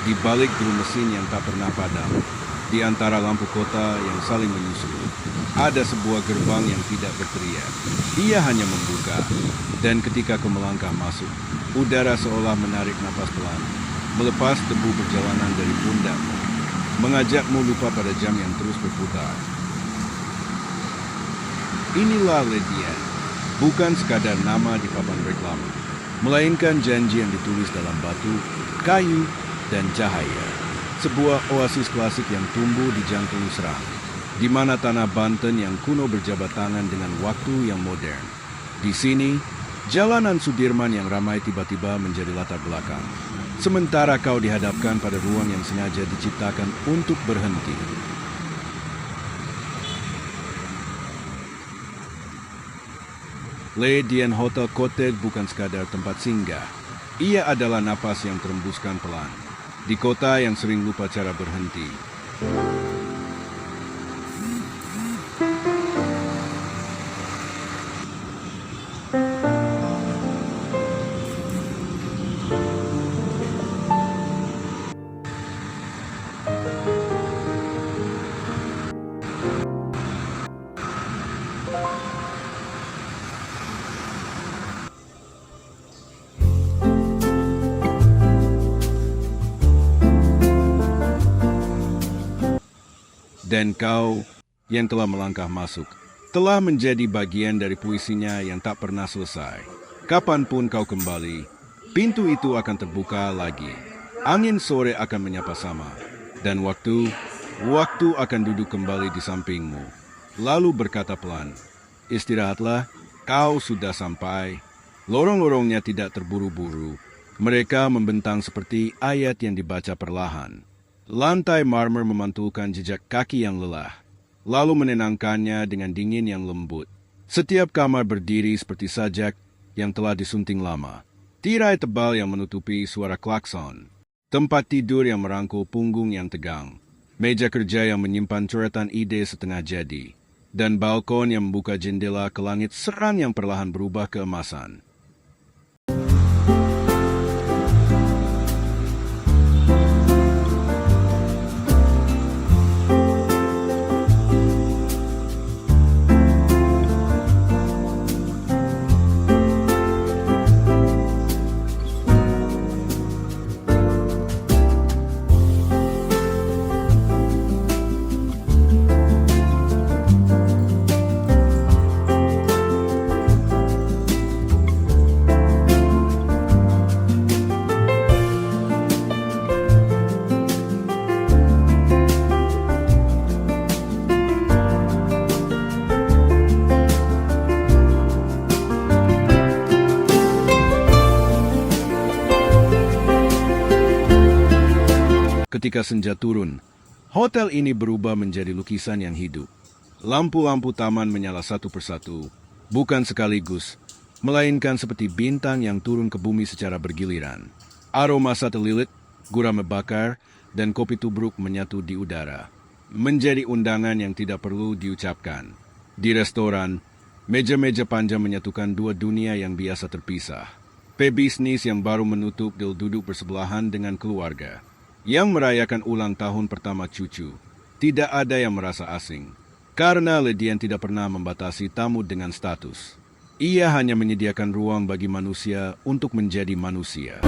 di balik drum mesin yang tak pernah padam, di antara lampu kota yang saling menyusul, ada sebuah gerbang yang tidak berteriak. Ia hanya membuka, dan ketika kau melangkah masuk, udara seolah menarik napas pelan, melepas debu perjalanan dari pundakmu, mengajakmu lupa pada jam yang terus berputar. Inilah Ledia, bukan sekadar nama di papan reklame, melainkan janji yang ditulis dalam batu, kayu, dan cahaya. Sebuah oasis klasik yang tumbuh di jantung Serang, di mana tanah Banten yang kuno berjabat tangan dengan waktu yang modern. Di sini, jalanan Sudirman yang ramai tiba-tiba menjadi latar belakang, sementara kau dihadapkan pada ruang yang sengaja diciptakan untuk berhenti. Le Dien Hotel Cottage bukan sekadar tempat singgah. Ia adalah napas yang terembuskan pelan, di kota yang sering lupa cara berhenti. Dan kau yang telah melangkah masuk, telah menjadi bagian dari puisinya yang tak pernah selesai. Kapanpun kau kembali, pintu itu akan terbuka lagi. Angin sore akan menyapa sama, dan waktu akan duduk kembali di sampingmu. Lalu berkata pelan, istirahatlah, kau sudah sampai. Lorong-lorongnya tidak terburu-buru. Mereka membentang seperti ayat yang dibaca perlahan. Lantai marmer memantulkan jejak kaki yang lelah, lalu menenangkannya dengan dingin yang lembut. Setiap kamar berdiri seperti sajak yang telah disunting lama. Tirai tebal yang menutupi suara klakson. Tempat tidur yang merangkul punggung yang tegang. Meja kerja yang menyimpan coretan ide setengah jadi. Dan balkon yang membuka jendela ke langit seram yang perlahan berubah keemasan. Ketika senja turun, hotel ini berubah menjadi lukisan yang hidup. Lampu-lampu taman menyala satu persatu, bukan sekaligus, melainkan seperti bintang yang turun ke bumi secara bergiliran. Aroma sate lilit, gurame bakar, dan kopi tubruk menyatu di udara. Menjadi undangan yang tidak perlu diucapkan. Di restoran, meja-meja panjang menyatukan dua dunia yang biasa terpisah. Pebisnis yang baru menutup deal duduk bersebelahan dengan keluarga yang merayakan ulang tahun pertama cucu. Tidak ada yang merasa asing, karena Ledian tidak pernah membatasi tamu dengan status. Ia hanya menyediakan ruang bagi manusia untuk menjadi manusia.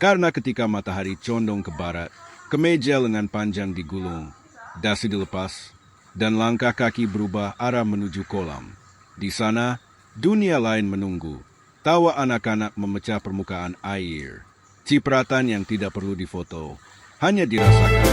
Karena ketika matahari condong ke barat, kemeja lengan panjang digulung, dasi dilepas, dan langkah kaki berubah arah menuju kolam. Di sana, dunia lain menunggu. Tawa anak-anak memecah permukaan air. Cipratan yang tidak perlu difoto, hanya dirasakan.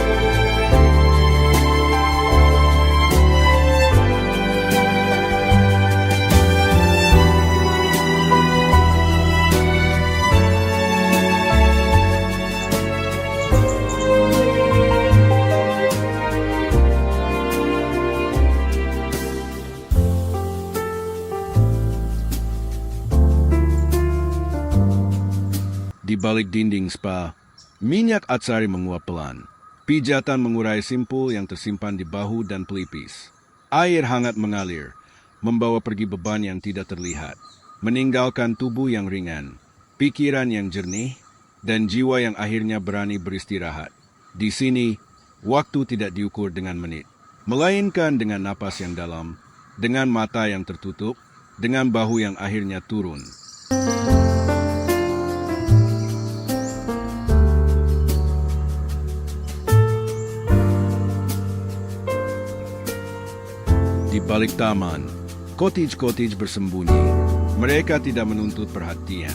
Di balik dinding spa, minyak atsari menguap pelan. Pijatan mengurai simpul yang tersimpan di bahu dan pelipis. Air hangat mengalir, membawa pergi beban yang tidak terlihat, meninggalkan tubuh yang ringan, pikiran yang jernih, dan jiwa yang akhirnya berani beristirahat. Di sini, waktu tidak diukur dengan menit, melainkan dengan napas yang dalam, dengan mata yang tertutup, dengan bahu yang akhirnya turun. Di balik taman, cottage-cottage bersembunyi. Mereka tidak menuntut perhatian,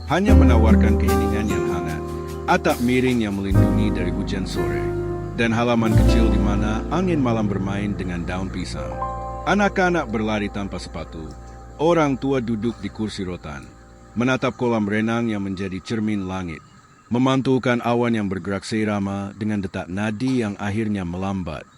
hanya menawarkan keheningan yang hangat, atap miring yang melindungi dari hujan sore, dan halaman kecil di mana angin malam bermain dengan daun pisang. Anak-anak berlari tanpa sepatu, orang tua duduk di kursi rotan, menatap kolam renang yang menjadi cermin langit, memantulkan awan yang bergerak seirama dengan detak nadi yang akhirnya melambat.